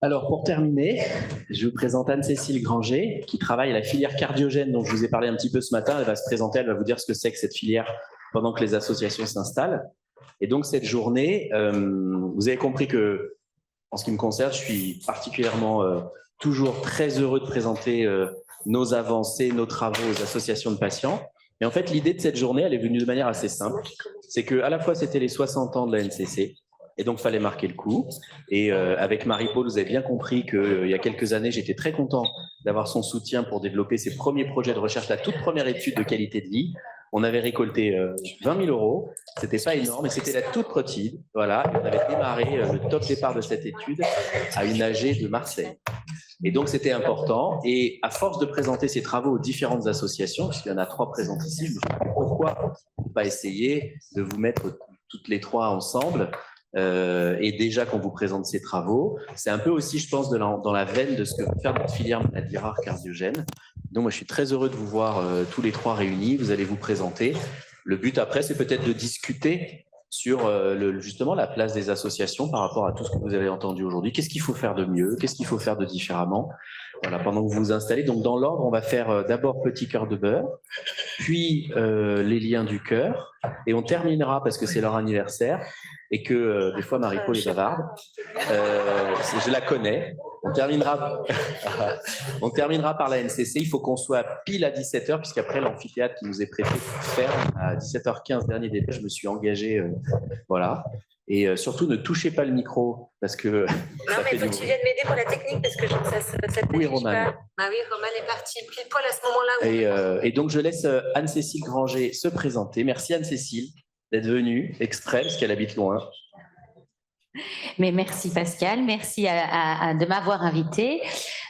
Alors, pour terminer, je vous présente Anne-Cécile Granger, qui travaille à la filière cardiogène dont je vous ai parlé un petit peu ce matin. Elle va se présenter, elle va vous dire ce que c'est que cette filière pendant que les associations s'installent. Et donc, cette journée, vous avez compris que, en ce qui me concerne, je suis particulièrement toujours très heureux de présenter nos avancées, nos travaux aux associations de patients. Et en fait, l'idée de cette journée, elle est venue de manière assez simple. C'est qu'à la fois, c'était les 60 ans de la NCC, et donc, il fallait marquer le coup. Et avec Marie-Paul, vous avez bien compris qu'il y a quelques années, j'étais très content d'avoir son soutien pour développer ses premiers projets de recherche, la toute première étude de qualité de vie. On avait récolté 20 000 euros. C'était pas énorme, mais c'était la toute petite. Voilà, on avait démarré le top départ de cette étude à une AG de Marseille. Et donc, c'était important. Et à force de présenter ces travaux aux différentes associations, puisqu'il y en a 3 présentes ici, je me suis dit pourquoi ne pas essayer de vous mettre toutes les 3 ensemble. Et déjà qu'on vous présente ces travaux, c'est un peu aussi, je pense, dans la veine de ce que veut faire notre filière maladie rare cardiogène. Donc, moi, je suis très heureux de vous voir tous les 3 réunis. Vous allez vous présenter. Le but après, c'est peut-être de discuter sur justement la place des associations par rapport à tout ce que vous avez entendu aujourd'hui. Qu'est-ce qu'il faut faire de mieux? Qu'est-ce qu'il faut faire de différemment? Voilà, pendant que vous vous installez. Donc, dans l'ordre, on va faire d'abord Petit Cœur de Beurre, puis les liens du cœur, et on terminera, parce que c'est leur anniversaire, et que des fois Marie-Paul est bavarde, je la connais, on terminera par la NCC. Il faut qu'on soit pile à 17h, puisqu'après l'amphithéâtre qui nous est prêté ferme à 17h15, dernier délai. Je me suis engagé, voilà. Et surtout, ne touchez pas le micro, parce que non, mais il faut que tu viennes m'aider pour la technique, parce que ça oui, Romane. Ah oui, Romane est partie pile poil à ce moment-là. Et donc, je laisse Anne-Cécile Granger se présenter. Merci Anne-Cécile d'être venue exprès, parce qu'elle habite loin. Mais merci Pascal, merci de m'avoir invitée.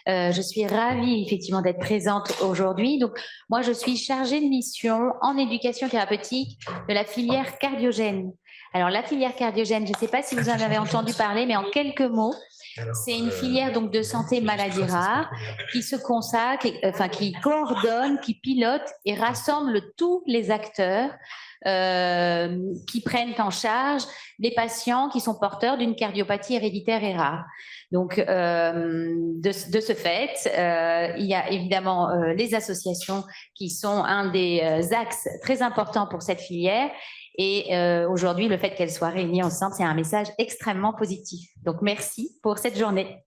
Je suis ravie effectivement d'être présente aujourd'hui. Donc moi je suis chargée de mission en éducation thérapeutique de la filière cardiogène. Alors la filière cardiogène, je ne sais pas si vous en avez entendu parler, mais en quelques mots, c'est une filière donc de santé maladie rare qui se consacre, qui coordonne, qui pilote et rassemble tous les acteurs qui prennent en charge les patients qui sont porteurs d'une cardiopathie héréditaire et rare. Donc, de ce fait, il y a évidemment les associations qui sont un des axes très importants pour cette filière. Et aujourd'hui, le fait qu'elles soient réunies ensemble, c'est un message extrêmement positif. Donc, merci pour cette journée.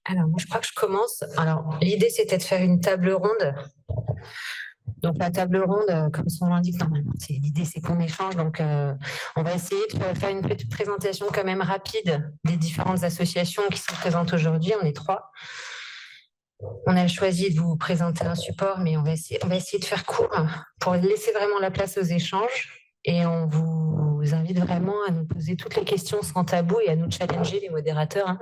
Alors, moi, je crois que je commence. Alors, l'idée, c'était de faire une table ronde. Donc, la table ronde, comme son nom l'indique, normalement, l'idée, c'est qu'on échange. Donc, on va essayer de faire une petite présentation quand même rapide des différentes associations qui sont présentes aujourd'hui. On est 3. On a choisi de vous présenter un support, mais on va essayer de faire court pour laisser vraiment la place aux échanges. Et on vous invite vraiment à nous poser toutes les questions sans tabou et à nous challenger, les modérateurs.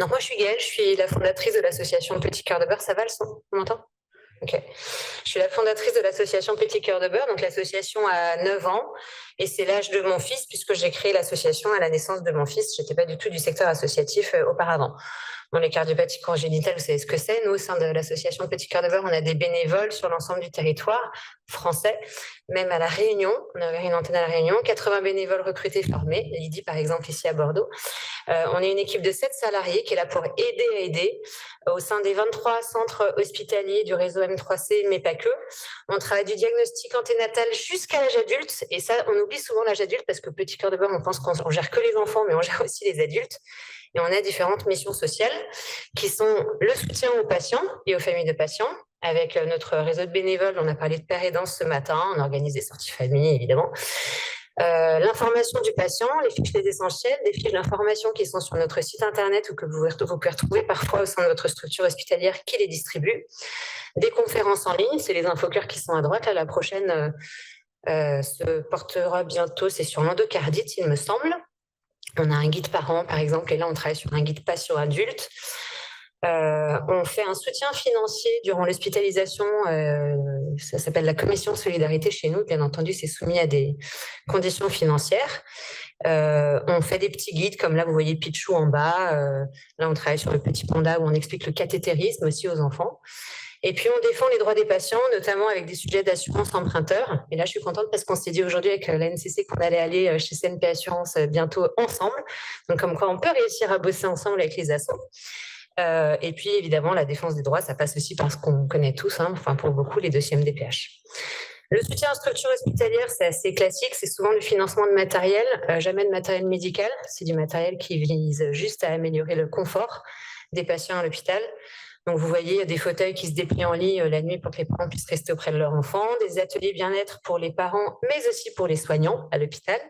Donc moi, je suis Gaëlle, je suis la fondatrice de l'association Petit Cœur de Beurre. Ça va le son? On m'entend? Ok. Je suis la fondatrice de l'association Petit Cœur de Beurre. Donc l'association a 9 ans et c'est l'âge de mon fils puisque j'ai créé l'association à la naissance de mon fils. Je n'étais pas du tout du secteur associatif auparavant. Bon, les cardiopathies congénitales, vous savez ce que c'est. Nous, au sein de l'association Petit Cœur de Beurre, on a des bénévoles sur l'ensemble du territoire français, même à La Réunion. On a ouvert une antenne à La Réunion, 80 bénévoles recrutés, formés. Lydie, par exemple, ici à Bordeaux. On est une équipe de 7 salariés qui est là pour aider au sein des 23 centres hospitaliers du réseau M3C, mais pas que. On travaille du diagnostic anténatal jusqu'à l'âge adulte. Et ça, on oublie souvent l'âge adulte parce que Petit Cœur de Beurre, on pense qu'on gère que les enfants, mais on gère aussi les adultes. Et on a différentes missions sociales qui sont le soutien aux patients et aux familles de patients. Avec notre réseau de bénévoles, on a parlé de père aidance ce matin, on organise des sorties famille, évidemment. L'information du patient, les fiches les essentielles, des fiches d'information qui sont sur notre site internet ou que vous pouvez retrouver parfois au sein de votre structure hospitalière qui les distribue. Des conférences en ligne, c'est les infocœurs qui sont à droite. Là, la prochaine se portera bientôt, c'est sur l'endocardite, il me semble. On a un guide parent, par exemple, et là, on travaille sur un guide patient adulte. On fait un soutien financier durant l'hospitalisation. Ça s'appelle la commission solidarité chez nous. Bien entendu, c'est soumis à des conditions financières. On fait des petits guides, comme là, vous voyez Pichou en bas. Là, on travaille sur le petit panda où on explique le cathétérisme aussi aux enfants. Et puis, on défend les droits des patients, notamment avec des sujets d'assurance emprunteur. Et là, je suis contente parce qu'on s'est dit aujourd'hui avec la NCC qu'on allait aller chez CNP Assurance bientôt ensemble. Donc, comme quoi, on peut réussir à bosser ensemble avec les assos. Et puis, évidemment, la défense des droits, ça passe aussi par ce qu'on connaît tous, enfin, pour beaucoup, les dossiers MDPH. Le soutien en structure hospitalière, c'est assez classique. C'est souvent du financement de matériel, jamais de matériel médical. C'est du matériel qui vise juste à améliorer le confort des patients à l'hôpital. Donc, vous voyez, il y a des fauteuils qui se déplient en lit la nuit pour que les parents puissent rester auprès de leur enfant, des ateliers bien-être pour les parents, mais aussi pour les soignants à l'hôpital,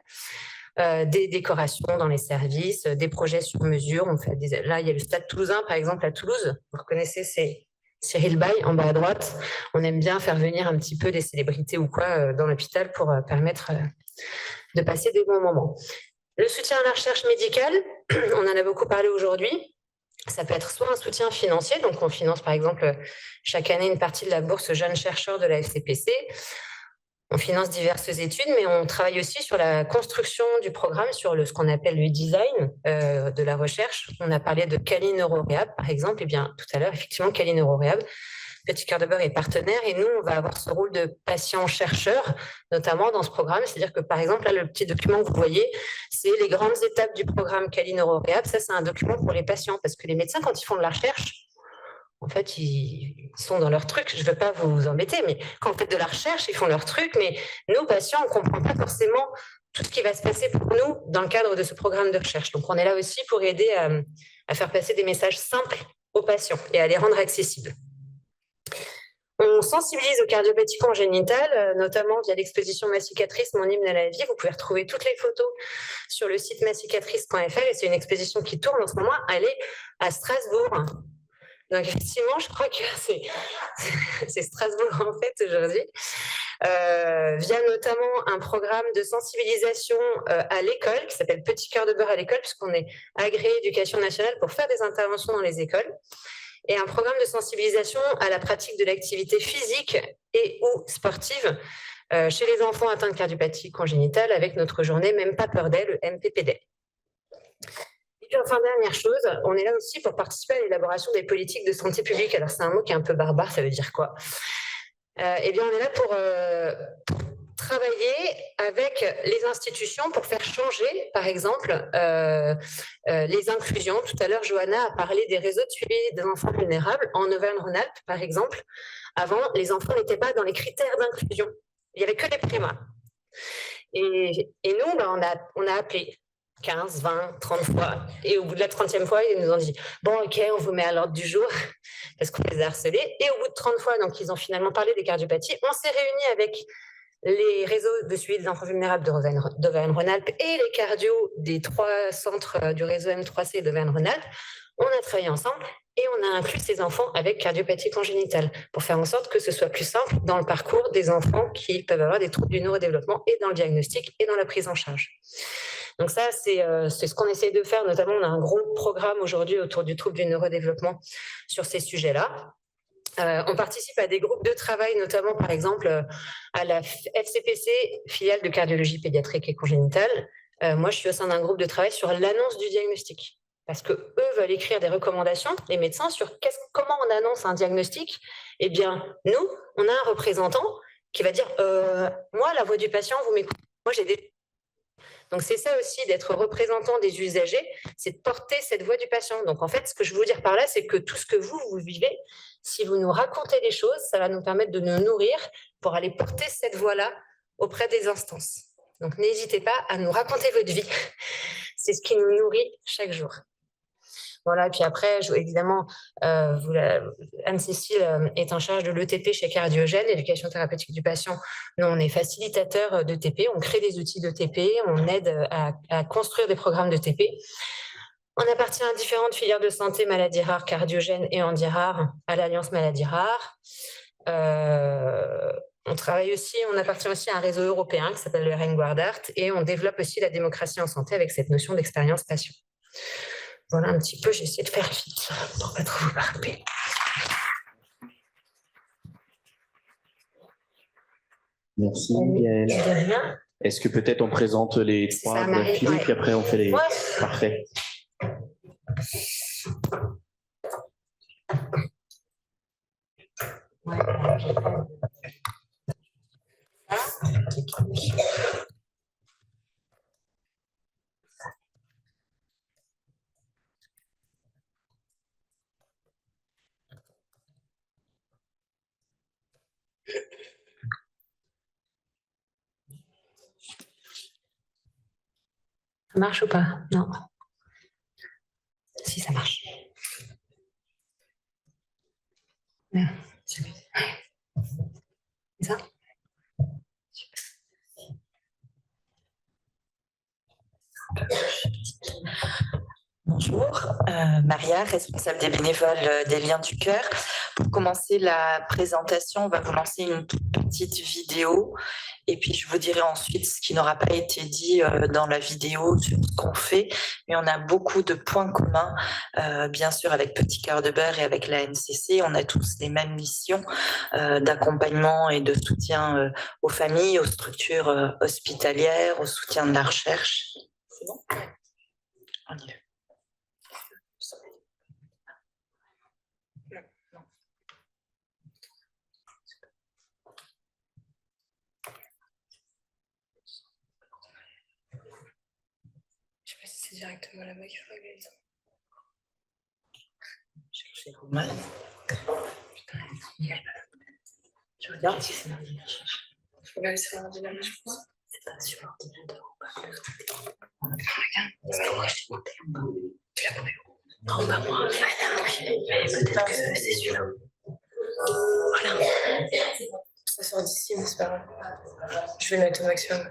des décorations dans les services, des projets sur mesure. Là, il y a le Stade Toulousain, par exemple, à Toulouse. Vous reconnaissez, c'est Cyril Bay, en bas à droite. On aime bien faire venir un petit peu des célébrités ou quoi dans l'hôpital pour permettre de passer des bons moments. Le soutien à la recherche médicale, on en a beaucoup parlé aujourd'hui. Ça peut être soit un soutien financier, donc on finance par exemple chaque année une partie de la bourse jeunes chercheurs de la FCPC. On finance diverses études, mais on travaille aussi sur la construction du programme, sur ce qu'on appelle le design de la recherche. On a parlé de Cali NeuroRehab, par exemple. Et bien, tout à l'heure, effectivement, Cali NeuroRehab, Petit Cœur de Beurre est partenaire et nous, on va avoir ce rôle de patient-chercheur, notamment dans ce programme. C'est-à-dire que, par exemple, là, le petit document que vous voyez, c'est les grandes étapes du programme Cali NeuroRehab. Ça, c'est un document pour les patients parce que les médecins, quand ils font de la recherche, en fait, ils sont dans leur truc. Je ne veux pas vous embêter, mais quand vous faites de la recherche, ils font leur truc. Mais nous, patients, on ne comprend pas forcément tout ce qui va se passer pour nous dans le cadre de ce programme de recherche. Donc, on est là aussi pour aider à faire passer des messages simples aux patients et à les rendre accessibles. On sensibilise aux cardiopathie congénitale, notamment via l'exposition Ma cicatrice, mon hymne à la vie. Vous pouvez retrouver toutes les photos sur le site macicatrice.fr et c'est une exposition qui tourne en ce moment. Elle est à Strasbourg. Donc, effectivement, je crois que c'est Strasbourg, en fait, aujourd'hui, via notamment un programme de sensibilisation à l'école qui s'appelle Petit Cœur de Beurre à l'école, puisqu'on est agréé éducation nationale pour faire des interventions dans les écoles, et un programme de sensibilisation à la pratique de l'activité physique et ou sportive chez les enfants atteints de cardiopathie congénitale avec notre journée Même pas peur d'elle, le MPPD. Et puis enfin, dernière chose, on est là aussi pour participer à l'élaboration des politiques de santé publique. Alors c'est un mot qui est un peu barbare, ça veut dire quoi? Eh bien, on est là pour travailler avec les institutions pour faire changer, par exemple, les inclusions. Tout à l'heure, Johanna a parlé des réseaux de suivi des enfants vulnérables en Auvergne-Rhône-Alpes, par exemple. Avant, les enfants n'étaient pas dans les critères d'inclusion. Il n'y avait que les primaires. Et nous, on a appelé 15, 20, 30 fois. Et au bout de la 30e fois, ils nous ont dit « Bon, ok, on vous met à l'ordre du jour » parce qu'on les a harcelés. Et au bout de 30 fois, donc ils ont finalement parlé des cardiopathies. On s'est réunis avec les réseaux de suivi des enfants vulnérables d'Auvergne-Rhône-Alpes et les cardios des 3 centres du réseau M3C d'Auvergne-Rhône-Alpes. On a travaillé ensemble et on a inclus ces enfants avec cardiopathie congénitale pour faire en sorte que ce soit plus simple dans le parcours des enfants qui peuvent avoir des troubles du neurodéveloppement et dans le diagnostic et dans la prise en charge. Donc ça, c'est ce qu'on essaie de faire. Notamment, on a un gros programme aujourd'hui autour du trouble du neurodéveloppement sur ces sujets-là. On participe à des groupes de travail, notamment par exemple à la FCPC, filiale de cardiologie pédiatrique et congénitale. Moi, je suis au sein d'un groupe de travail sur l'annonce du diagnostic. Parce qu'eux veulent écrire des recommandations, les médecins, sur comment on annonce un diagnostic. Eh bien, nous, on a un représentant qui va dire moi, la voix du patient, vous m'écoutez. Moi, j'ai des... Donc, c'est ça aussi d'être représentant des usagers, c'est de porter cette voix du patient. Donc, en fait, ce que je veux vous dire par là, c'est que tout ce que vous vivez, si vous nous racontez les choses, ça va nous permettre de nous nourrir pour aller porter cette voix-là auprès des instances. Donc, n'hésitez pas à nous raconter votre vie. C'est ce qui nous nourrit chaque jour. Voilà, puis après, évidemment, Anne-Cécile est en charge de l'ETP chez Cardiogène, l'éducation thérapeutique du patient. Nous, on est facilitateur de TP, on crée des outils de TP, on aide à construire des programmes de TP. On appartient à différentes filières de santé, maladies rares, cardiogènes et handies rares, à l'Alliance maladies rares. On travaille aussi, on appartient aussi à un réseau européen qui s'appelle le Regnguardart et on développe aussi la démocratie en santé avec cette notion d'expérience patient. Voilà un petit peu, j'ai essayé de faire vite pour pas trop vous parler. Merci, Gaëlle. De rien. Est-ce que peut-être on présente les trois Ça, Marie, filles, puis après on fait les... Ouais. Parfait. Ouais. Ça marche ou pas? Non. Si, ça marche. Ouais. C'est ça? Bonjour, Maria, responsable des bénévoles des Liens du Cœur. Pour commencer la présentation, on va vous lancer une toute petite vidéo et puis je vous dirai ensuite ce qui n'aura pas été dit dans la vidéo sur ce qu'on fait. Mais on a beaucoup de points communs, bien sûr avec Petit Cœur de Beurre et avec la NCC. On a tous les mêmes missions d'accompagnement et de soutien aux familles, aux structures hospitalières, au soutien de la recherche. C'est bon? On y va. Je sais pas si c'est directement là-bas qu'il faut régler ça. Cherchez Romain. Je regarde si c'est l'ordinateur. Je peux regarder sur l'ordinateur, je pense. C'est pas sur l'ordinateur ou pas. Regarde. Tu l'as trouvé où? Non, pas moi. Peut-être que c'est celui-là. Voilà. Ça sort d'ici, mais c'est pas grave. Je vais le mettre au maximum.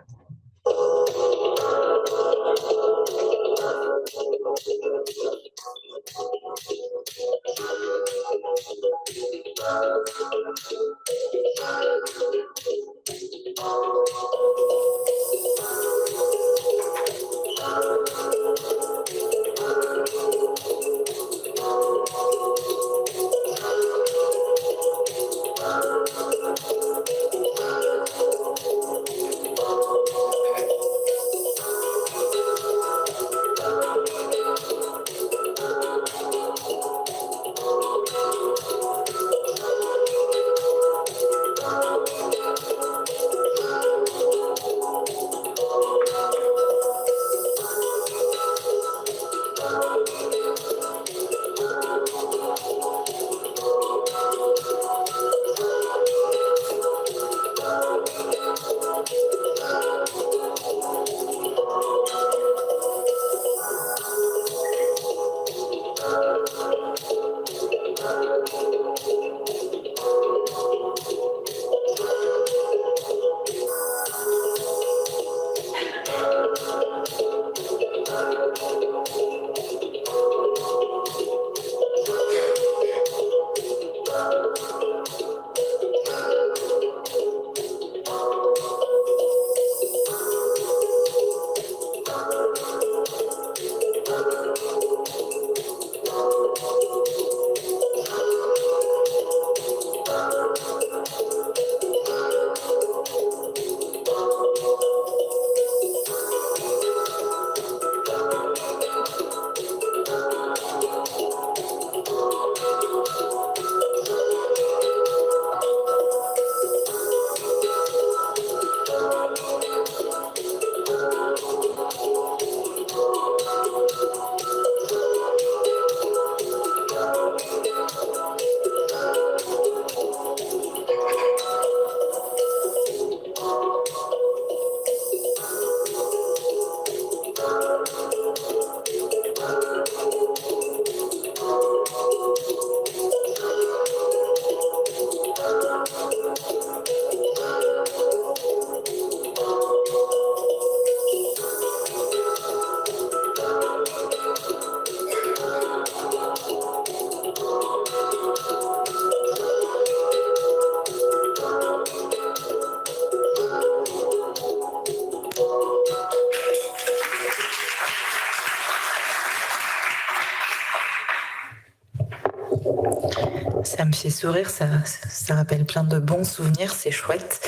ça me fait sourire, ça rappelle plein de bons souvenirs, c'est chouette.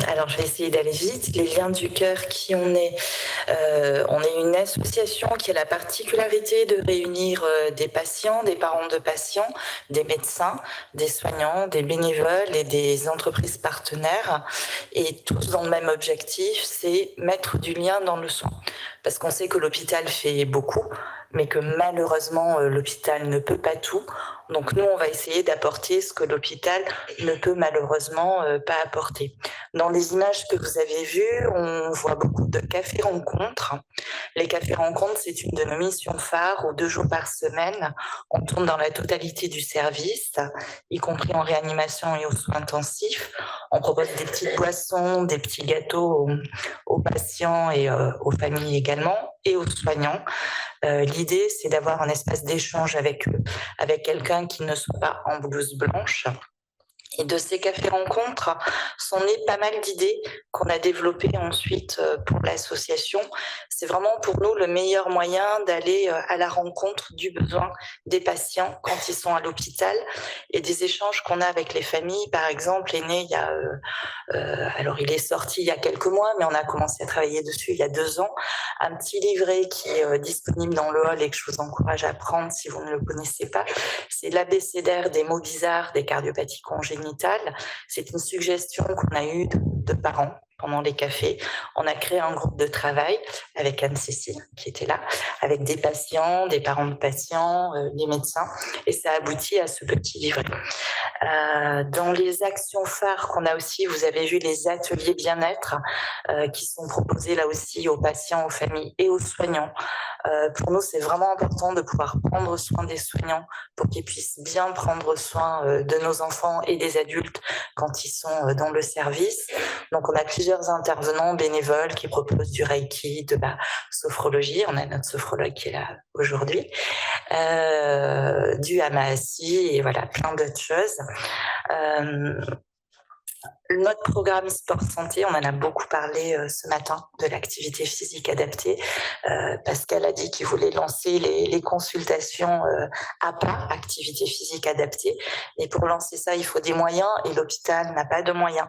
Alors, je vais essayer d'aller vite. Les Liens du Cœur, qui on est une association qui a la particularité de réunir des patients, des parents de patients, des médecins, des soignants, des bénévoles et des entreprises partenaires, et tous dans le même objectif, c'est mettre du lien dans le soin. Parce qu'on sait que l'hôpital fait beaucoup, mais que malheureusement, l'hôpital ne peut pas tout. Donc nous, on va essayer d'apporter ce que l'hôpital ne peut malheureusement pas apporter. Dans les images que vous avez vues, on voit beaucoup de cafés-rencontres. Les cafés-rencontres, c'est une de nos missions phares où 2 jours par semaine, on tourne dans la totalité du service, y compris en réanimation et aux soins intensifs. On propose des petites boissons, des petits gâteaux aux patients et aux familles également, et aux soignants. L'idée, c'est d'avoir un espace d'échange avec eux, avec quelqu'un qui ne soit pas en blouse blanche. Et de ces cafés-rencontres sont nées pas mal d'idées qu'on a développées ensuite pour l'association. C'est vraiment pour nous le meilleur moyen d'aller à la rencontre du besoin des patients quand ils sont à l'hôpital, et des échanges qu'on a avec les familles. Par exemple, est né il y a, alors il est sorti il y a quelques mois, mais on a commencé à travailler dessus il y a 2 ans, un petit livret qui est disponible dans le hall et que je vous encourage à prendre si vous ne le connaissez pas. C'est l'abécédaire des mots bizarres des cardiopathies congénitales. C'est une suggestion qu'on a eue de parents pendant les cafés. On a créé un groupe de travail avec Anne-Cécile qui était là, avec des patients, des parents de patients, des médecins, et ça aboutit à ce petit livret. Dans les actions phares qu'on a aussi, vous avez vu les ateliers bien-être qui sont proposés là aussi aux patients, aux familles et aux soignants. Pour nous, c'est vraiment important de pouvoir prendre soin des soignants pour qu'ils puissent bien prendre soin de nos enfants et des adultes quand ils sont dans le service. Donc, on a plusieurs intervenants bénévoles qui proposent du Reiki, de la sophrologie. On a notre sophrologue qui est là aujourd'hui, du Hamasi et voilà, plein d'autres choses. Notre programme Sport Santé, on en a beaucoup parlé ce matin, de l'activité physique adaptée. Pascal a dit qu'il voulait lancer les consultations APA, activité physique adaptée. Et pour lancer ça, il faut des moyens et l'hôpital n'a pas de moyens.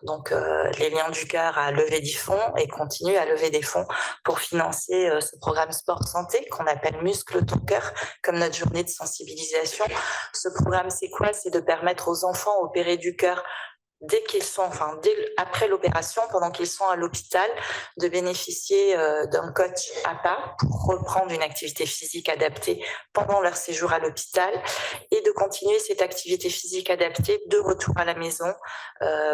Donc, les Liens du Cœur a levé des fonds et continue à lever des fonds pour financer ce programme Sport Santé qu'on appelle Muscle ton cœur, comme notre journée de sensibilisation. Ce programme, c'est quoi? C'est de permettre aux enfants opérés du cœur dès qu'ils sont, après l'opération, pendant qu'ils sont à l'hôpital, de bénéficier d'un coach APA pour reprendre une activité physique adaptée pendant leur séjour à l'hôpital, et de continuer cette activité physique adaptée de retour à la maison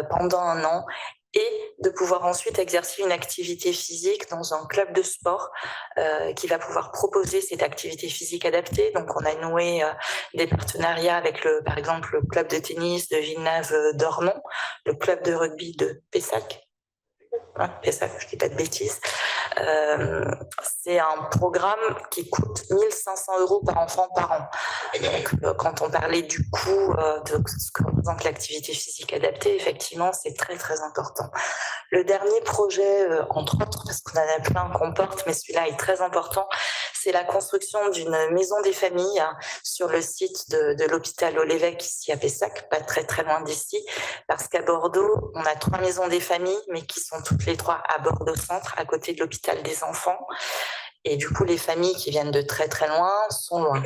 pendant 1 an, et de pouvoir ensuite exercer une activité physique dans un club de sport qui va pouvoir proposer cette activité physique adaptée. Donc, on a noué des partenariats avec, par exemple, le club de tennis de Villeneuve-d'Ornon, le club de rugby de Pessac. Pessac, je ne dis pas de bêtises. C'est un programme qui coûte 1 500 € par enfant par an. Donc, quand on parlait du coût de ce que représente l'activité physique adaptée, effectivement, c'est très, très important. Le dernier projet, entre autres, parce qu'on en a plein qu'on porte, mais celui-là est très important, c'est la construction d'une maison des familles sur le site de l'hôpital Olévêque, ici à Pessac, pas très, très loin d'ici, parce qu'à Bordeaux, on a 3 maisons des familles, mais qui sont toutes les 3 à Bordeaux-Centre, à côté de l'hôpital des enfants. Et du coup, les familles qui viennent de très très loin sont loin.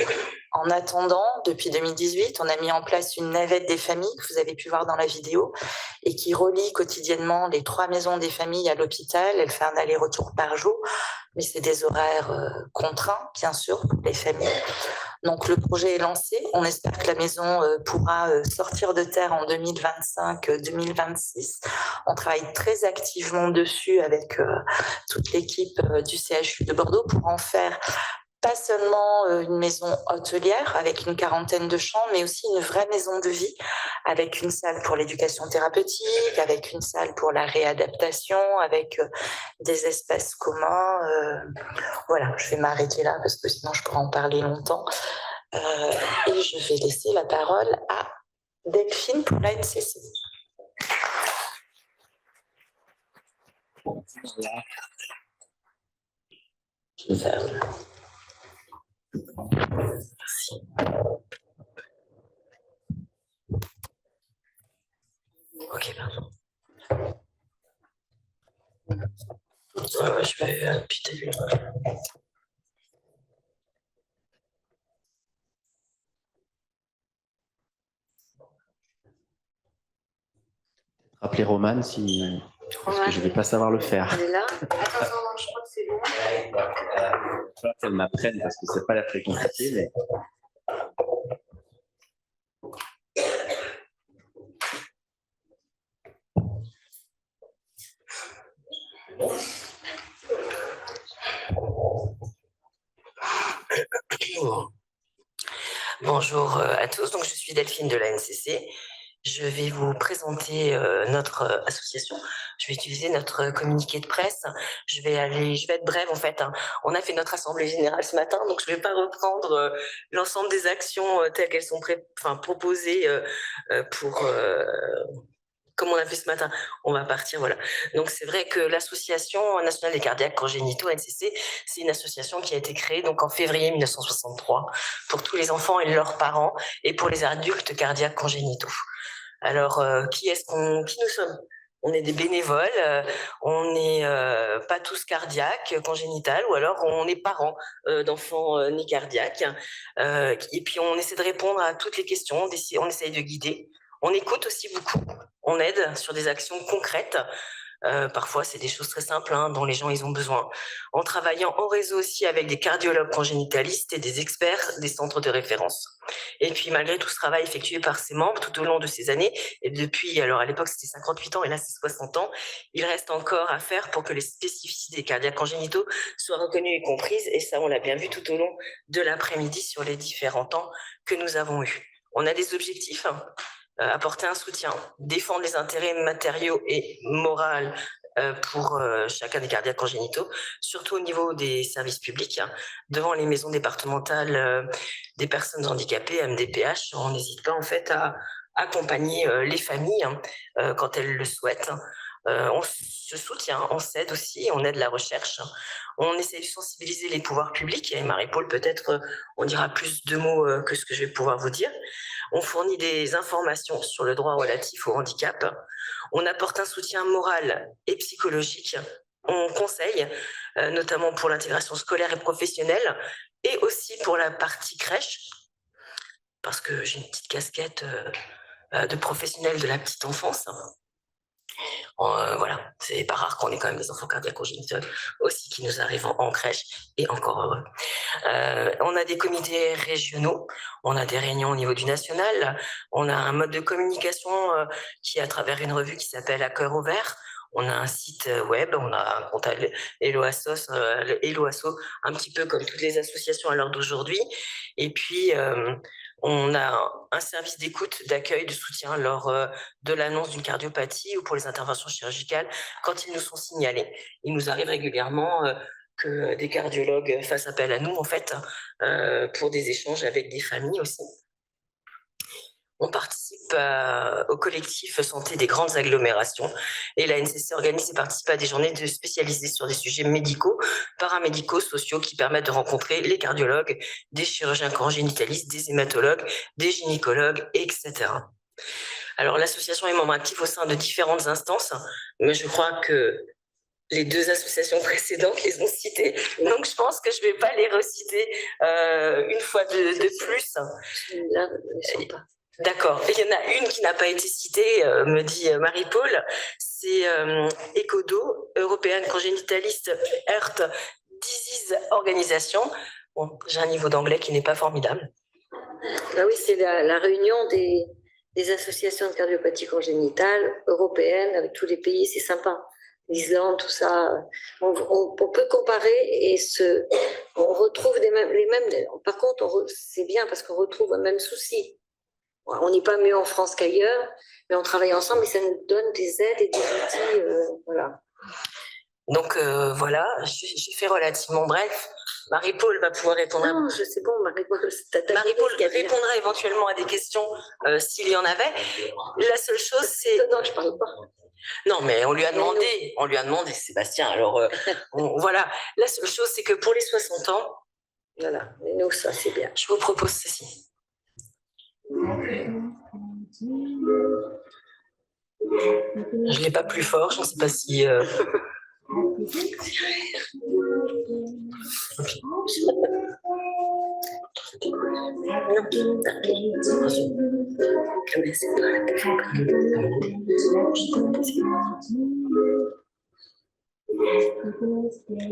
En attendant, depuis 2018, on a mis en place une navette des familles que vous avez pu voir dans la vidéo et qui relie quotidiennement les 3 maisons des familles à l'hôpital. Elle fait un aller-retour par jour, mais c'est des horaires contraints, bien sûr, pour les familles. Donc, le projet est lancé. On espère que la maison pourra sortir de terre en 2025-2026. On travaille très activement dessus avec toute l'équipe du CHU de Bordeaux pour en faire pas seulement une maison hôtelière avec une 40aine de chambres, mais aussi une vraie maison de vie avec une salle pour l'éducation thérapeutique, avec une salle pour la réadaptation, avec des espaces communs. Voilà, je vais m'arrêter là parce que sinon je pourrais en parler longtemps. Et je vais laisser la parole à Delphine pour la NCC. Merci. Ok, pardon. Je vais piter. Rappelez Romane si... Parce que je ne vais pas savoir le faire. Elle est là. Attends, non, je crois que c'est bon. Il va falloir qu'elle m'apprenne parce que c'est pas la très compliqué. Mais... Bonjour à tous, donc je suis Delphine de la NCC. Je vais vous présenter notre association. Je vais utiliser notre communiqué de presse. Je vais être brève en fait. On a fait notre assemblée générale ce matin, donc je ne vais pas reprendre l'ensemble des actions telles qu'elles sont proposées pour comme on a fait ce matin, on va partir, voilà. Donc c'est vrai que l'Association nationale des cardiaques congénitaux, NCC, c'est une association qui a été créée donc en février 1963 pour tous les enfants et leurs parents et pour les adultes cardiaques congénitaux. Alors, qui nous sommes? On est des bénévoles, on n'est pas tous cardiaques, congénitales, ou alors on est parents d'enfants nés cardiaques. Et puis on essaie de répondre à toutes les questions, on essaie de guider. On écoute aussi beaucoup, on aide sur des actions concrètes. Parfois, c'est des choses très simples dont les gens ils ont besoin. En travaillant en réseau aussi avec des cardiologues congénitalistes et des experts des centres de référence. Et puis, malgré tout ce travail effectué par ses membres tout au long de ces années, et depuis, alors à l'époque c'était 58 ans et là c'est 60 ans, il reste encore à faire pour que les spécificités des cardiaques congénitaux soient reconnues et comprises. Et ça, on l'a bien vu tout au long de l'après-midi sur les différents temps que nous avons eus. On a des objectifs. Apporter un soutien, défendre les intérêts matériaux et moraux pour chacun des cardiaques congénitaux, surtout au niveau des services publics, devant les maisons départementales des personnes handicapées, MDPH. On n'hésite pas en fait à accompagner les familles quand elles le souhaitent. On se soutient, on s'aide aussi, on aide la recherche. On essaie de sensibiliser les pouvoirs publics. Et Marie-Paul, peut-être, on dira plus de mots que ce que je vais pouvoir vous dire. On fournit des informations sur le droit relatif au handicap. On apporte un soutien moral et psychologique. On conseille, notamment pour l'intégration scolaire et professionnelle, et aussi pour la partie crèche, parce que j'ai une petite casquette de professionnel de la petite enfance. Voilà, c'est pas rare qu'on ait quand même des enfants cardiaques congénitaux aussi qui nous arrivent en crèche, et encore heureux. On a des comités régionaux, on a des réunions au niveau du national, on a un mode de communication qui est à travers une revue qui s'appelle À cœur ouvert. On a un site web, on a un compte Hello Asso, un petit peu comme toutes les associations à l'heure d'aujourd'hui. Et puis, on a un service d'écoute, d'accueil, de soutien lors de l'annonce d'une cardiopathie ou pour les interventions chirurgicales quand ils nous sont signalés. Il nous arrive régulièrement que des cardiologues fassent appel à nous, en fait, pour des échanges avec des familles aussi. On participe au collectif santé des grandes agglomérations et la NCC organise et participe à des journées spécialisées sur des sujets médicaux, paramédicaux, sociaux qui permettent de rencontrer les cardiologues, des chirurgiens congénitalistes, des hématologues, des gynécologues, etc. Alors l'association est membre actif au sein de différentes instances, mais je crois que les deux associations précédentes les ont citées, donc je pense que je ne vais pas les reciter une fois de plus. Là, ils sont pas. D'accord. Il y en a une qui n'a pas été citée, me dit Marie-Paul, c'est ECODO, European Congenitalist Heart Disease Organization. Bon, j'ai un niveau d'anglais qui n'est pas formidable. Ah oui, c'est la réunion des associations de cardiopathie congénitale européennes avec tous les pays, c'est sympa. L'Islande, tout ça. On peut comparer et on retrouve les mêmes. Par contre, c'est bien parce qu'on retrouve un même souci. On n'est pas mieux en France qu'ailleurs, mais on travaille ensemble et ça nous donne des aides et des outils. Voilà. Donc voilà, j'ai fait relativement bref. Marie-Paul va pouvoir répondre. Non, c'est bon, Marie-Paul répondra éventuellement à des questions s'il y en avait. La seule chose, c'est... Non, je parle pas. Non, mais on lui a demandé, Sébastien. Alors, voilà. La seule chose, c'est que pour les 60 ans... Voilà, mais nous, ça, c'est bien. Je vous propose ceci. Je ne l'ai pas plus fort, je ne sais pas si...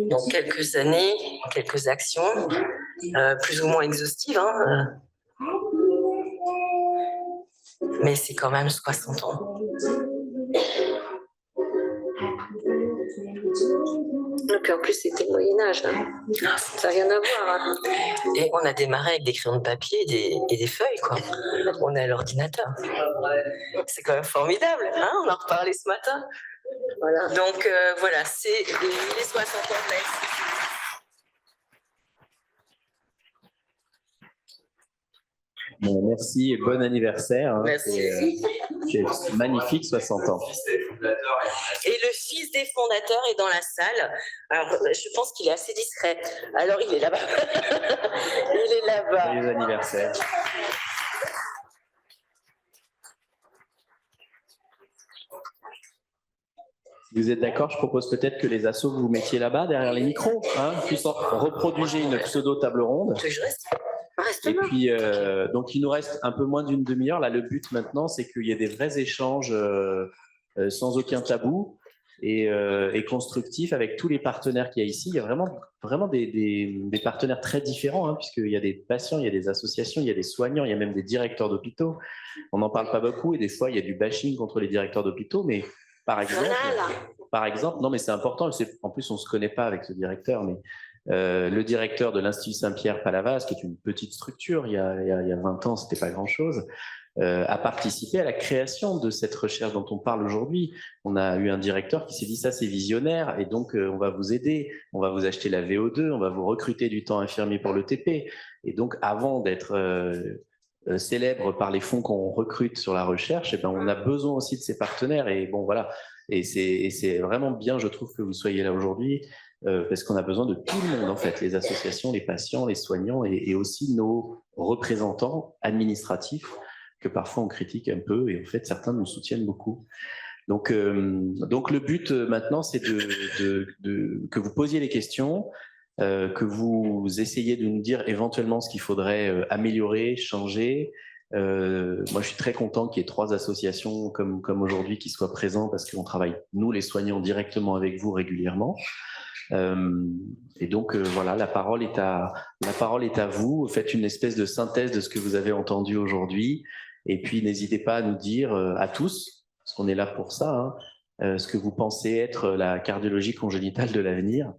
Donc quelques années, quelques actions, plus ou moins exhaustives, hein, mais c'est quand même 60 ans. Et puis en plus, c'était le Moyen-Âge. Hein. Ça n'a rien à voir. Hein. Et on a démarré avec des crayons de papier et des feuilles, quoi. On est à l'ordinateur. C'est quand même formidable, hein, on en reparlait ce matin. Voilà. Donc voilà, c'est les 60 ans de la SCC. Bon, merci et bon anniversaire. Hein. Merci. C'est magnifique, 60 ans. Et le fils des fondateurs est dans la salle. Alors, je pense qu'il est assez discret. Alors, il est là-bas. Il est là-bas. Joyeux anniversaire. Si vous êtes d'accord, je propose peut-être que les assos vous mettiez là-bas, derrière les micros. Hein, puis reproduisez une pseudo-table ronde. Je reste. Et puis, donc, il nous reste un peu moins d'une demi-heure. Là, le but maintenant, c'est qu'il y ait des vrais échanges sans aucun tabou et constructifs avec tous les partenaires qu'il y a ici. Il y a vraiment des partenaires très différents, hein, puisqu'il y a des patients, il y a des associations, il y a des soignants, il y a même des directeurs d'hôpitaux. On n'en parle pas beaucoup et des fois, il y a du bashing contre les directeurs d'hôpitaux, mais par exemple, non, mais c'est important. En plus, on ne se connaît pas avec ce directeur, mais le directeur de l'Institut Saint-Pierre-Palavas, qui est une petite structure, il y a 20 ans, ce n'était pas grand-chose, a participé à la création de cette recherche dont on parle aujourd'hui. On a eu un directeur qui s'est dit ça, c'est visionnaire, et donc on va vous aider, on va vous acheter la VO2, on va vous recruter du temps infirmier pour le TP. Et donc, avant d'être célèbre par les fonds qu'on recrute sur la recherche, eh ben, on a besoin aussi de ces partenaires. Et bon, voilà. Et c'est vraiment bien, je trouve, que vous soyez là aujourd'hui. Parce qu'on a besoin de tout le monde, en fait, les associations, les patients, les soignants et aussi nos représentants administratifs que parfois on critique un peu et en fait certains nous soutiennent beaucoup. Donc le but maintenant, c'est que vous posiez les questions, que vous essayiez de nous dire éventuellement ce qu'il faudrait améliorer, changer. Moi, je suis très content qu'il y ait 3 associations comme aujourd'hui qui soient présentes parce qu'on travaille, nous les soignants, directement avec vous régulièrement. Et donc voilà, la parole est à vous. Faites une espèce de synthèse de ce que vous avez entendu aujourd'hui, et puis n'hésitez pas à nous dire à tous, parce qu'on est là pour ça, hein, ce que vous pensez être la cardiologie congénitale de l'avenir,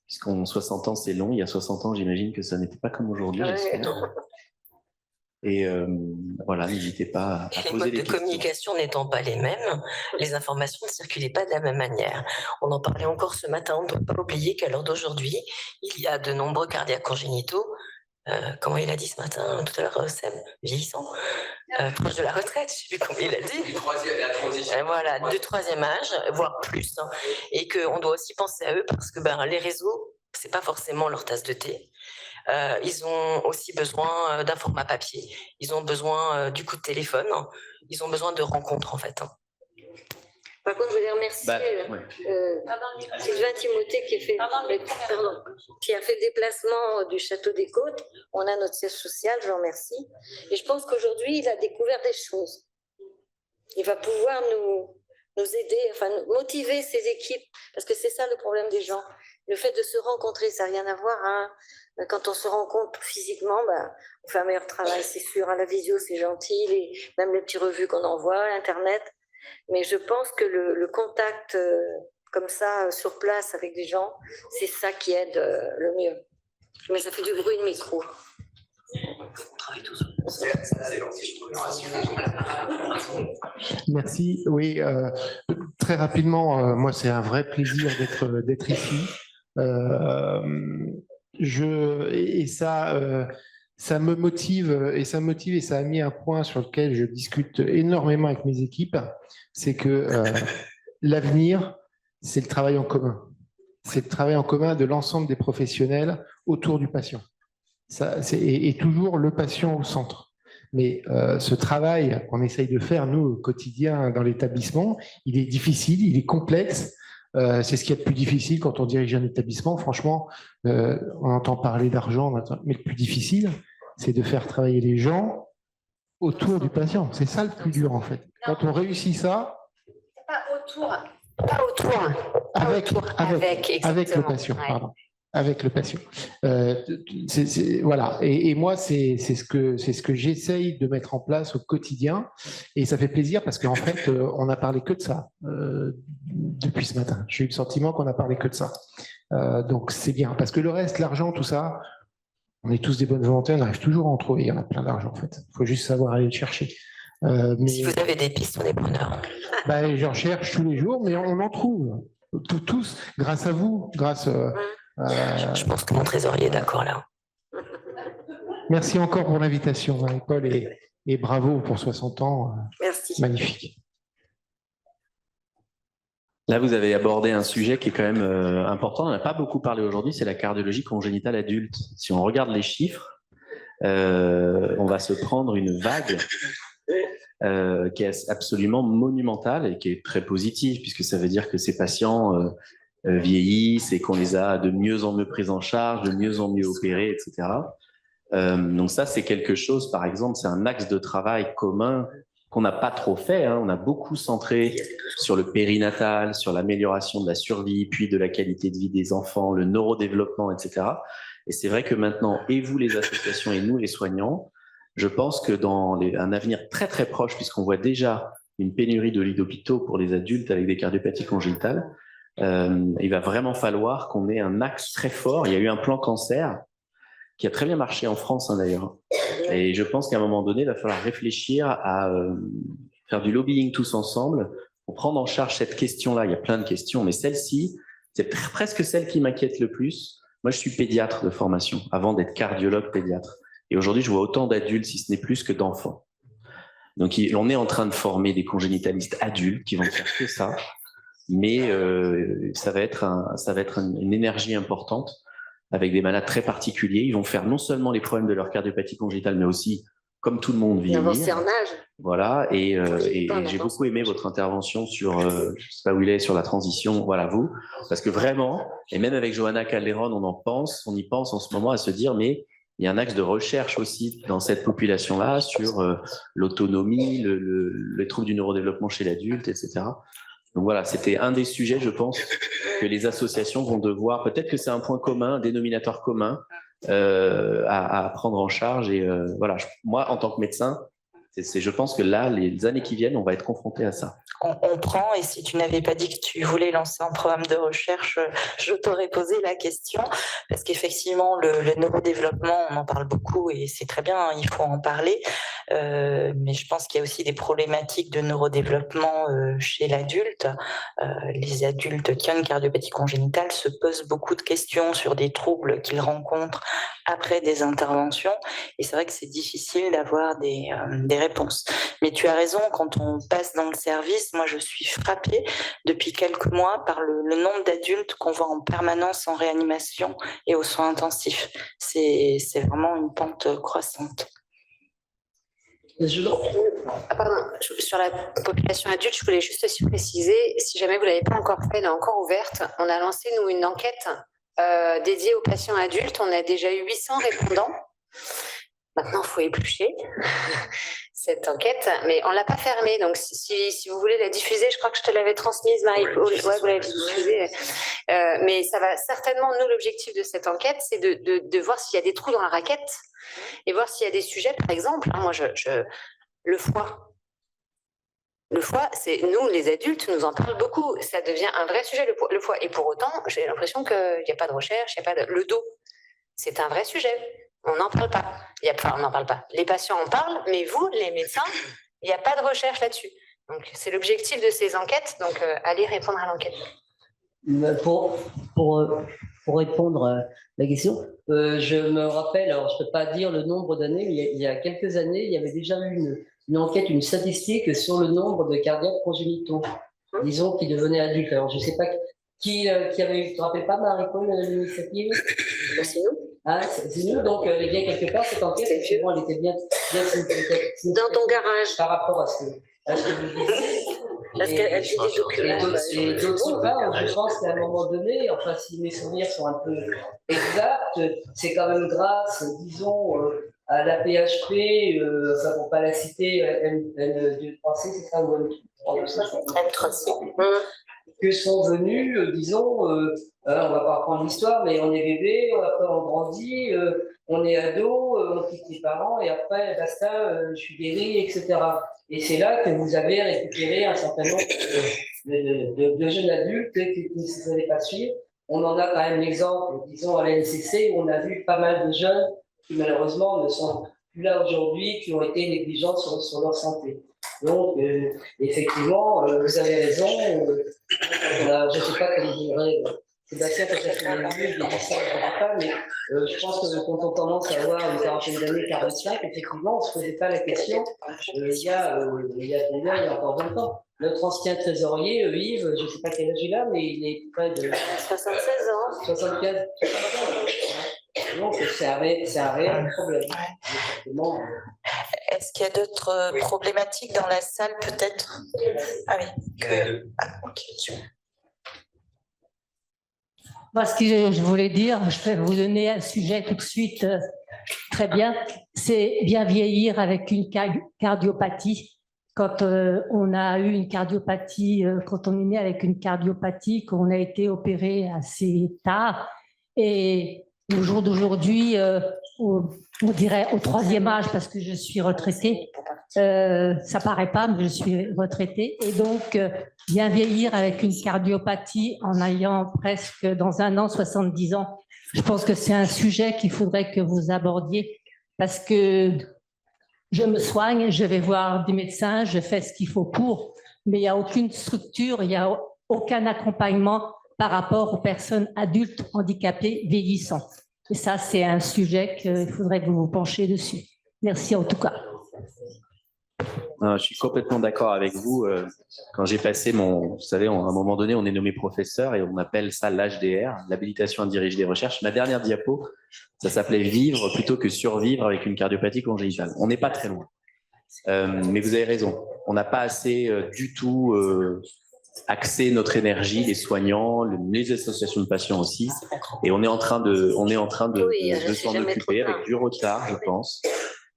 puisqu'en 60 ans c'est long. Il y a 60 ans, j'imagine que ça n'était pas comme aujourd'hui. Et voilà, n'hésitez pas à poser des questions. Les modes de communication n'étant pas les mêmes, les informations ne circulaient pas de la même manière. On en parlait encore ce matin, on ne doit pas oublier qu'à l'heure d'aujourd'hui, il y a de nombreux cardiaques congénitaux, comment il a dit ce matin, tout à l'heure, Seb, vieillissants, proche de la retraite, je ne sais plus combien il a dit. Voilà, de 3e âge, voire plus. Hein, et qu'on doit aussi penser à eux parce que les réseaux, ce n'est pas forcément leur tasse de thé. Ils ont aussi besoin d'un format papier, ils ont besoin du coup de téléphone, hein. Ils ont besoin de rencontres en fait. Hein. Par contre, je voulais remercier Sylvain Timothée qui a fait le déplacement du Château des Côtes. On a notre siège social, je le remercie. Et je pense qu'aujourd'hui, il a découvert des choses. Il va pouvoir nous aider, enfin motiver ses équipes, parce que c'est ça le problème des gens. Le fait de se rencontrer, ça n'a rien à voir. Hein. Quand on se rencontre physiquement, on fait un meilleur travail, c'est sûr. La visio, c'est gentil, même les petits revues qu'on envoie, Internet. Mais je pense que le contact comme ça, sur place, avec des gens, c'est ça qui aide le mieux. Mais ça fait du bruit de micro. On travaille tous. Merci. Oui, très rapidement, moi, c'est un vrai plaisir d'être ici. Ça me motive et ça a mis un point sur lequel je discute énormément avec mes équipes, c'est que l'avenir, c'est le travail en commun. C'est le travail en commun de l'ensemble des professionnels autour du patient. Et toujours le patient au centre. Mais ce travail qu'on essaye de faire, nous, au quotidien, dans l'établissement, il est difficile, il est complexe. C'est ce qu'il y a de plus difficile quand on dirige un établissement. Franchement, on entend parler d'argent, mais le plus difficile, c'est de faire travailler les gens autour du patient. C'est ça le plus dur, en fait. Quand on réussit ça... Pas autour. Avec le patient, ouais. pardon. Avec le patient. Voilà. Et moi, c'est ce que j'essaye de mettre en place au quotidien. Et ça fait plaisir parce qu'en fait, on n'a parlé que de ça depuis ce matin. J'ai eu le sentiment qu'on a parlé que de ça. Donc, c'est bien. Parce que le reste, l'argent, tout ça, on est tous des bonnes volontés, on arrive toujours à en trouver. Il y en a plein d'argent, en fait. Il faut juste savoir aller le chercher. Mais, Si vous avez des pistes, on est preneurs. J'en cherche tous les jours, mais on en trouve. Tous, grâce à vous, grâce... Je pense que mon trésorier est d'accord là. Merci encore pour l'invitation, Marie-Paul, et bravo pour 60 ans. Merci. Magnifique. Là, vous avez abordé un sujet qui est quand même important. On n'a pas beaucoup parlé aujourd'hui, c'est la cardiologie congénitale adulte. Si on regarde les chiffres, on va se prendre une vague qui est absolument monumentale et qui est très positive, puisque ça veut dire que ces patients vieillissent et qu'on les a de mieux en mieux pris en charge, de mieux en mieux opérés, etc. Donc ça, c'est quelque chose, par exemple, c'est un axe de travail commun qu'on n'a pas trop fait. On a beaucoup centré sur le périnatal, sur l'amélioration de la survie, puis de la qualité de vie des enfants, le neurodéveloppement, etc. Et c'est vrai que maintenant, et vous les associations et nous les soignants, je pense que dans un avenir très très proche, puisqu'on voit déjà une pénurie de lits d'hôpitaux pour les adultes avec des cardiopathies congénitales, il va vraiment falloir qu'on ait un axe très fort. Il y a eu un plan cancer qui a très bien marché en France d'ailleurs. Et je pense qu'à un moment donné, il va falloir réfléchir à faire du lobbying tous ensemble pour prendre en charge cette question-là. Il y a plein de questions, mais celle-ci, c'est presque celle qui m'inquiète le plus. Moi, je suis pédiatre de formation, avant d'être cardiologue pédiatre. Et aujourd'hui, je vois autant d'adultes, si ce n'est plus, que d'enfants. Donc, on est en train de former des congénitalistes adultes qui vont faire que ça. Mais ça va être une énergie importante avec des malades très particuliers. Ils vont faire non seulement les problèmes de leur cardiopathie congénitale, mais aussi, comme tout le monde, vieillir. Avancer en âge. Voilà, et j'ai beaucoup aimé votre intervention sur, je ne sais pas où il est, sur la transition, voilà, vous, parce que vraiment, et même avec Johanna Calderon, on y pense en ce moment à se dire, mais il y a un axe de recherche aussi dans cette population-là sur l'autonomie, les troubles du neurodéveloppement chez l'adulte, etc. Donc voilà, c'était un des sujets, je pense, que les associations vont devoir, peut-être que c'est un point commun, un dénominateur commun à prendre en charge. Et voilà, moi, en tant que médecin, je pense que là, les années qui viennent, on va être confrontés à ça. On prend, et si tu n'avais pas dit que tu voulais lancer un programme de recherche, je t'aurais posé la question, parce qu'effectivement, le neurodéveloppement, on en parle beaucoup et c'est très bien, il faut en parler, mais je pense qu'il y a aussi des problématiques de neurodéveloppement chez l'adulte. Les adultes qui ont une cardiopathie congénitale se posent beaucoup de questions sur des troubles qu'ils rencontrent après des interventions, et c'est vrai que c'est difficile d'avoir des réponses. Mais tu as raison, quand on passe dans le service, moi je suis frappée depuis quelques mois par le nombre d'adultes qu'on voit en permanence en réanimation et aux soins intensifs. C'est vraiment une pente croissante. Pardon, sur la population adulte, je voulais juste aussi préciser, si jamais vous ne l'avez pas encore fait, elle est encore ouverte, on a lancé nous une enquête dédiée aux patients adultes. On a déjà eu 800 répondants. Maintenant, il faut éplucher cette enquête, mais on ne l'a pas fermée. Donc, si vous voulez la diffuser, je crois que je te l'avais transmise, Marie-Paul. Ouais, vous l'avez diffusée. Mais ça va certainement, nous, l'objectif de cette enquête, c'est de voir s'il y a des trous dans la raquette et voir s'il y a des sujets, par exemple. Moi, le foie. Le foie, c'est nous, les adultes, nous en parlent beaucoup. Ça devient un vrai sujet, le foie. Et pour autant, j'ai l'impression qu'il n'y a pas de recherche, il n'y a pas de... Le dos, c'est un vrai sujet. On n'en parle pas. Enfin, on n'en parle pas. Les patients en parlent, mais vous, les médecins, il n'y a pas de recherche là-dessus. Donc, c'est l'objectif de ces enquêtes. Donc, allez répondre à l'enquête. Pour répondre à la question, je me rappelle, alors je ne peux pas dire le nombre d'années, mais il y a quelques années, il y avait déjà eu une enquête, une statistique sur le nombre de cardiaques congénitaux, disons, qui devenaient adultes. Alors, je ne sais pas qui avait, tu ne te rappelles pas, Marie-Paul, l'initiative? C'est nous. Ah, c'est nous, donc, il y a quelque part cette enquête, effectivement, elle était bien Dans ton garage. Par rapport à ce que vous disiez. Parce qu'elle fait des documents. Et d'autre part, je pense qu'à un moment donné, enfin, si mes souvenirs sont un peu exacts, c'est quand même grâce, disons, à la PHP, enfin, pour ne pas la citer, N2.C, c'est ça, ou M3C. que sont venus, disons, on ne va pas reprendre l'histoire, mais on est bébé, après on grandit, on est ado, on quitte les parents, et après, basta, je suis guéri, etc. Et c'est là que vous avez récupéré un certain nombre de jeunes adultes qui ne se faisaient pas suivre. On en a quand même l'exemple, disons, à la NCC, où on a vu pas mal de jeunes qui, malheureusement, ne sont plus là aujourd'hui, qui ont été négligents sur leur santé. Donc, effectivement, vous avez raison. Je ne sais pas comment dirait Sébastien, peut-être qu'il a vu, il dit ça, je ne sais pas, mais je pense que quand on commence à avoir une quarantaine d'années, 45, effectivement, on ne se posait pas la question. Il y a encore 20 ans. Notre ancien trésorier, Yves, je ne sais pas quel âge il a, mais il est près de 76 ans. 75. Donc, c'est un réel problème. Est-ce qu'il y a d'autres problématiques dans la salle, peut-être? Ah oui. Ok, super. Ce que je voulais dire, je vais vous donner un sujet tout de suite très bien. C'est bien vieillir avec une cardiopathie. Quand on a eu une cardiopathie, quand on est né avec une cardiopathie, qu'on a été opéré assez tard, et au jour d'aujourd'hui, on dirait au 3e âge, parce que je suis retraitée, ça paraît pas, mais je suis retraitée, et donc bien vieillir avec une cardiopathie en ayant presque dans un an 70 ans, je pense que c'est un sujet qu'il faudrait que vous abordiez, parce que je me soigne, je vais voir des médecins, je fais ce qu'il faut pour, mais il n'y a aucune structure, il n'y a aucun accompagnement par rapport aux personnes adultes handicapées vieillissant. Et ça, c'est un sujet qu'il faudrait que vous vous penchiez dessus. Merci en tout cas. Non, je suis complètement d'accord avec vous. Quand j'ai passé vous savez, à un moment donné, on est nommé professeur et on appelle ça l'HDR, l'habilitation à diriger des recherches. Ma dernière diapo, ça s'appelait vivre plutôt que survivre avec une cardiopathie congénitale. On n'est pas très loin. Mais vous avez raison. On n'a pas assez du tout axé notre énergie, les soignants, les associations de patients aussi. Et on est en train de s'en occuper avec du retard, je pense.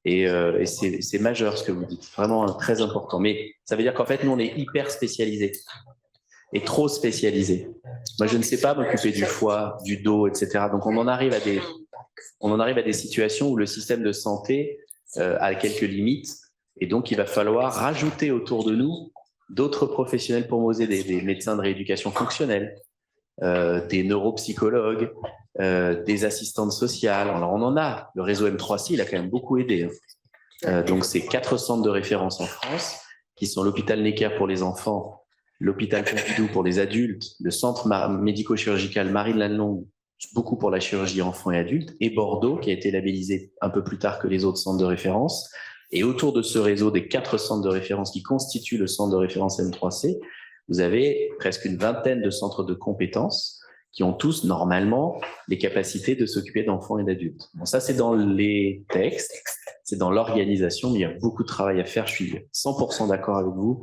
Et c'est majeur ce que vous dites, vraiment très important. Mais ça veut dire qu'en fait, nous, on est hyper spécialisés et trop spécialisés. Moi, je ne sais pas m'occuper du foie, du dos, etc. Donc, on en arrive à des situations où le système de santé a quelques limites. Et donc, il va falloir rajouter autour de nous d'autres professionnels pour poser des médecins de rééducation fonctionnelle, des neuropsychologues, des assistantes sociales. Alors, on en a. Le réseau M3C, il a quand même beaucoup aidé. Donc, c'est 4 centres de référence en France, qui sont l'hôpital Necker pour les enfants, l'hôpital Pompidou pour les adultes, le centre médico-chirurgical Marie-Lannelongue, beaucoup pour la chirurgie enfants et adultes, et Bordeaux, qui a été labellisé un peu plus tard que les autres centres de référence. Et autour de ce réseau des 4 centres de référence qui constituent le centre de référence M3C, vous avez presque une vingtaine de centres de compétences qui ont tous, normalement, les capacités de s'occuper d'enfants et d'adultes. Bon, ça, c'est dans les textes, c'est dans l'organisation, mais il y a beaucoup de travail à faire. Je suis 100% d'accord avec vous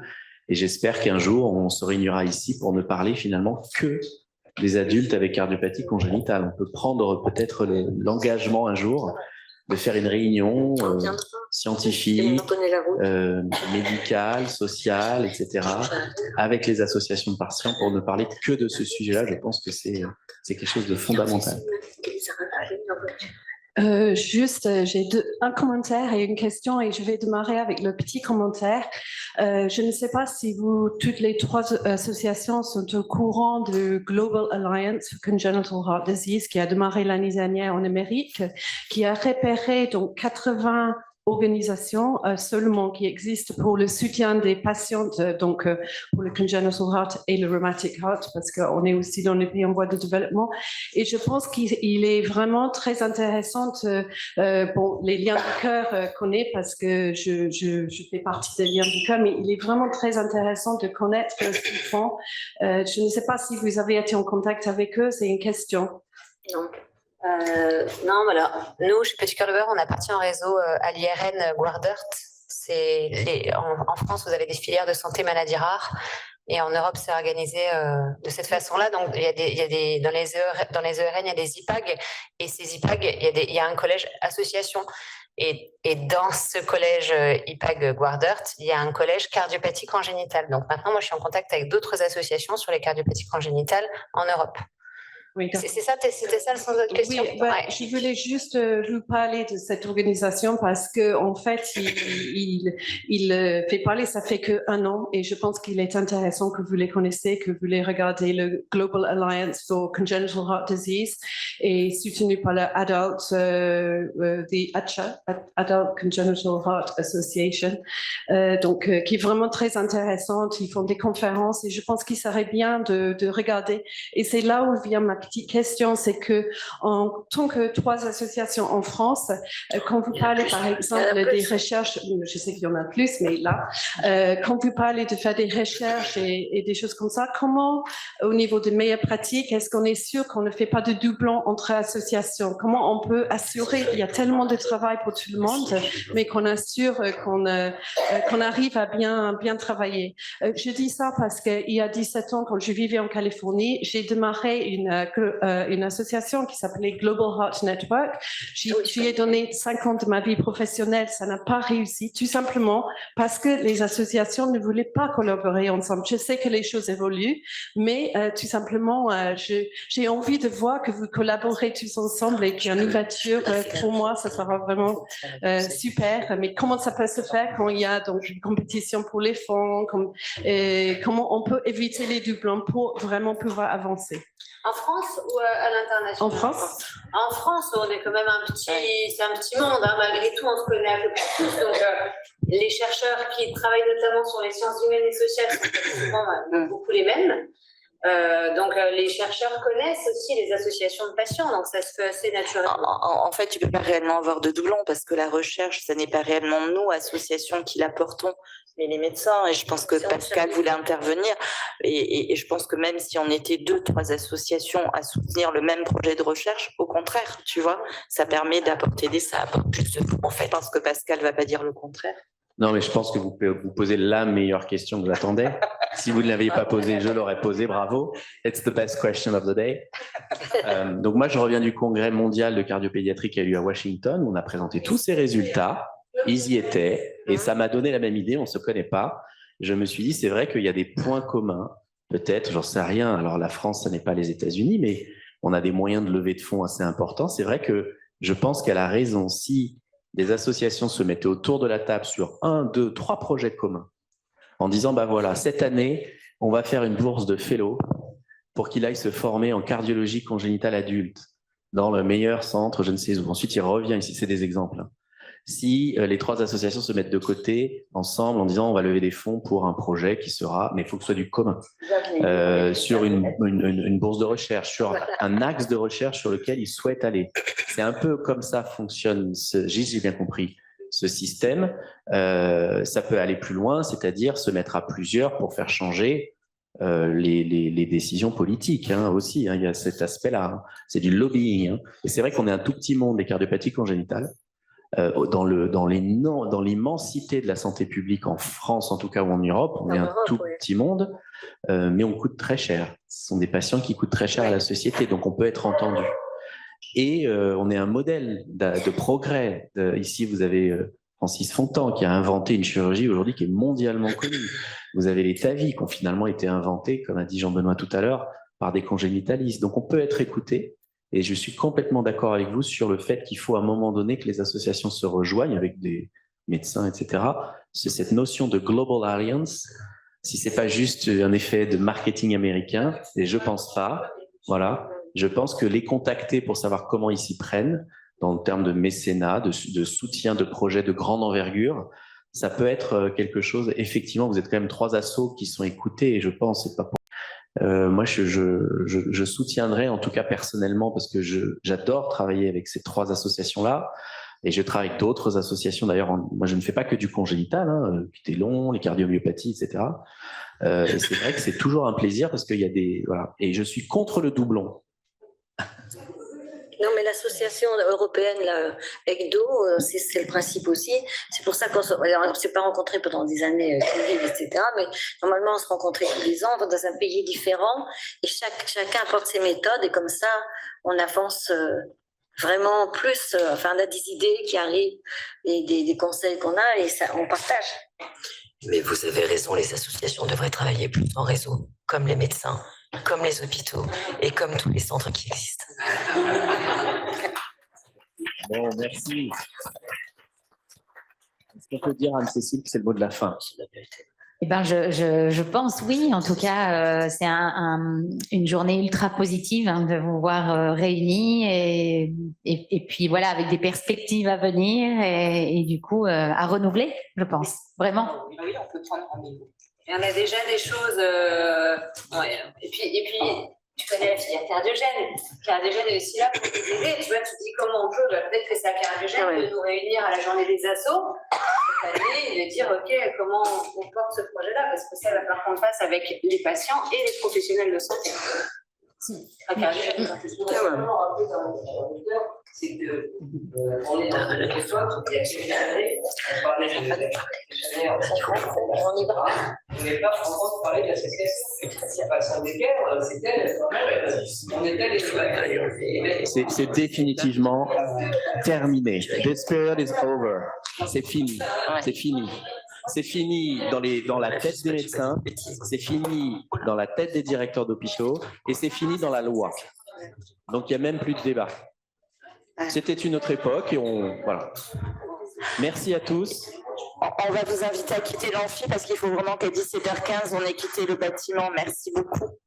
et j'espère qu'un jour, on se réunira ici pour ne parler finalement que des adultes avec cardiopathie congénitale. On peut prendre peut-être l'engagement un jour de faire une réunion scientifique, médicale, sociale, etc., avec les associations de patients pour ne parler que de ce sujet-là. Je pense que c'est quelque chose de fondamental. J'ai un commentaire et une question et je vais démarrer avec le petit commentaire. Je ne sais pas si toutes les 3 associations sont au courant de Global Alliance for Congenital Heart Disease qui a démarré l'année dernière en Amérique, qui a repéré donc 80 organisations seulement qui existent pour le soutien des patientes, donc pour le congenital heart et le rheumatic heart, parce qu'on est aussi dans les pays en voie de développement. Et je pense qu'il est vraiment très intéressant, les liens du cœur connaît parce que je fais partie des liens du cœur, mais il est vraiment très intéressant de connaître ce qu'ils font. Je ne sais pas si vous avez été en contact avec eux, c'est une question. Non. Non, voilà. Nous, chez Petit Cœur de Beurre, on appartient au réseau à l'IRN Guardert. En France, vous avez des filières de santé maladies rares. Et en Europe, c'est organisé de cette façon-là. Donc, dans les ERN, il y a des IPAG. Et ces IPAG, il y a un collège association. Et dans ce collège IPAG Guardert, il y a un collège cardiopathie congénitale. Donc maintenant, moi, je suis en contact avec d'autres associations sur les cardiopathies congénitales en Europe. Oui, c'était ça le sens de votre question? Oui, je voulais juste vous parler de cette organisation parce que en fait, il fait parler, ça fait qu'1 an et je pense qu'il est intéressant que vous les connaissez, que vous les regardez, le Global Alliance for Congenital Heart Disease est soutenu par le Adult Congenital Heart Association, qui est vraiment très intéressante. Ils font des conférences et je pense qu'il serait bien de regarder. Et c'est là où vient ma petite question, c'est que en tant que 3 associations en France, quand vous parlez par exemple des recherches, je sais qu'il y en a plus, mais là, quand vous parlez de faire des recherches et des choses comme ça, comment au niveau de meilleures pratiques, est-ce qu'on est sûr qu'on ne fait pas de doublons entre associations? Comment on peut assurer, il y a tellement de travail pour tout le monde, mais qu'on assure qu'on arrive à bien travailler. Je dis ça parce qu'il y a 17 ans, quand je vivais en Californie, j'ai démarré une association qui s'appelait Global Heart Network. J'y ai donné 5 ans de ma vie professionnelle, ça n'a pas réussi, tout simplement parce que les associations ne voulaient pas collaborer ensemble. Je sais que les choses évoluent, mais tout simplement, j'ai envie de voir que vous collaborez tous ensemble et qu'il y a une ouverture. Pour moi, ça sera vraiment super. Mais comment ça peut se faire quand il y a donc une compétition pour les fonds, comment on peut éviter les doublons pour vraiment pouvoir avancer? En France ou à l'international? En France. En France, on est quand même c'est un petit monde, hein, malgré tout, on se connaît un peu plus tous. Donc, les chercheurs qui travaillent notamment sur les sciences humaines et sociales sont souvent beaucoup les mêmes. Donc, les chercheurs connaissent aussi les associations de patients, donc ça se fait assez naturellement. En fait, tu ne peux pas réellement avoir de doublons parce que la recherche, ce n'est pas réellement nous, associations, qui l'apportons, mais les médecins. Et je pense que Pascal voulait intervenir. Et je pense que même si on était 2, 3 associations à soutenir le même projet de recherche, au contraire, tu vois, ça permet d'apporter ça apporte plus de tout. En fait, je pense que Pascal ne va pas dire le contraire. Non, mais je pense que vous posez la meilleure question que j'attendais. Si vous ne l'aviez pas posée, je l'aurais posée. Bravo. It's the best question of the day. Donc moi, je reviens du congrès mondial de cardiopédiatrie qui a eu lieu à Washington. On a présenté tous ces résultats. Ils y étaient. Et ça m'a donné la même idée. On ne se connaît pas. Je me suis dit, c'est vrai qu'il y a des points communs. Peut-être, j'en sais rien. Alors la France, ce n'est pas les États-Unis, mais on a des moyens de levée de fonds assez importants. C'est vrai que je pense qu'elle a raison. Si des associations se mettaient autour de la table sur 1, 2, 3 projets communs en disant, bah voilà, cette année, on va faire une bourse de fellow pour qu'il aille se former en cardiologie congénitale adulte dans le meilleur centre, je ne sais où. Ensuite, il revient ici, c'est des exemples. Si les 3 associations se mettent de côté ensemble en disant on va lever des fonds pour un projet qui sera, mais il faut que ce soit du commun, sur une bourse de recherche, sur un axe de recherche sur lequel ils souhaitent aller. C'est un peu comme ça fonctionne, j'ai bien compris, ce système. Ça peut aller plus loin, c'est-à-dire se mettre à plusieurs pour faire changer les décisions politiques aussi. Il y a cet aspect-là. C'est du lobbying. Et c'est vrai qu'on est un tout petit monde des cardiopathies congénitales. Dans l'immensité de la santé publique en France, en tout cas, ou en Europe, on est un tout petit monde, mais on coûte très cher. Ce sont des patients qui coûtent très cher à la société, donc on peut être entendu. Et on est un modèle de progrès. Ici, vous avez Francis Fontan qui a inventé une chirurgie aujourd'hui qui est mondialement connue. Vous avez les TAVI qui ont finalement été inventés, comme a dit Jean-Benoît tout à l'heure, par des congénitalistes. Donc on peut être écouté. Et je suis complètement d'accord avec vous sur le fait qu'il faut à un moment donné que les associations se rejoignent avec des médecins, etc. C'est cette notion de Global Alliance. Si c'est pas juste un effet de marketing américain, et je pense pas, voilà, je pense que les contacter pour savoir comment ils s'y prennent, dans le terme de mécénat, de soutien de projets de grande envergure, ça peut être quelque chose. Effectivement, vous êtes quand même 3 assos qui sont écoutés, et je pense, c'est pas pour... moi, je soutiendrai, en tout cas personnellement, parce que j'adore travailler avec ces 3 associations-là, et je travaille avec d'autres associations. D'ailleurs, moi, je ne fais pas que du congénital, les long, les cardiomyopathies, etc. Et c'est vrai que c'est toujours un plaisir parce qu'il y a des... Voilà. Et je suis contre le doublon. Non, mais l'association européenne, la ECDO, c'est le principe aussi. C'est pour ça qu'on ne s'est pas rencontrés pendant des années, Covid, etc. Mais normalement, on se rencontrait tous les ans dans un pays différent et chacun apporte ses méthodes et comme ça, on avance vraiment plus. Enfin, on a des idées qui arrivent et des conseils qu'on a et ça, on partage. Mais vous avez raison, les associations devraient travailler plus en réseau, comme les médecins, comme les hôpitaux et comme tous les centres qui existent. Bon, merci. Est-ce qu'on peut dire, Anne-Cécile, que c'est le mot de la fin? Eh ben, je pense, oui. En tout cas, c'est une journée ultra positive de vous voir réunis et puis voilà, avec des perspectives à venir et du coup, à renouveler, je pense. Vraiment. Oui, on peut prendre rendez-vous. Et on a déjà des choses. Et puis, tu connais la filière cardiogène. Cardiogène est aussi là pour nous aider. Tu vois, tu te dis comment on peut. Peut-être que c'est à Cardiogène de nous réunir à la journée des assos cette année et de dire OK, comment on porte ce projet-là, parce que ça va falloir qu'on le fasse avec les patients et les professionnels de santé. À Cardiogène. C'est que on est dans une question qui est assez générale. On parlait de On y va. on n'est pas vraiment parler de l'association. C'est pas sans décaire, c'était on était les C'est définitivement terminé. This period is over. C'est fini. C'est fini. C'est fini dans la tête des médecins, c'est fini dans la tête des directeurs d'hôpitaux et c'est fini dans la loi. Donc il n'y a même plus de débat. C'était une autre époque et voilà. Merci à tous. On va vous inviter à quitter l'amphi parce qu'il faut vraiment qu'à 17h15, on ait quitté le bâtiment. Merci beaucoup.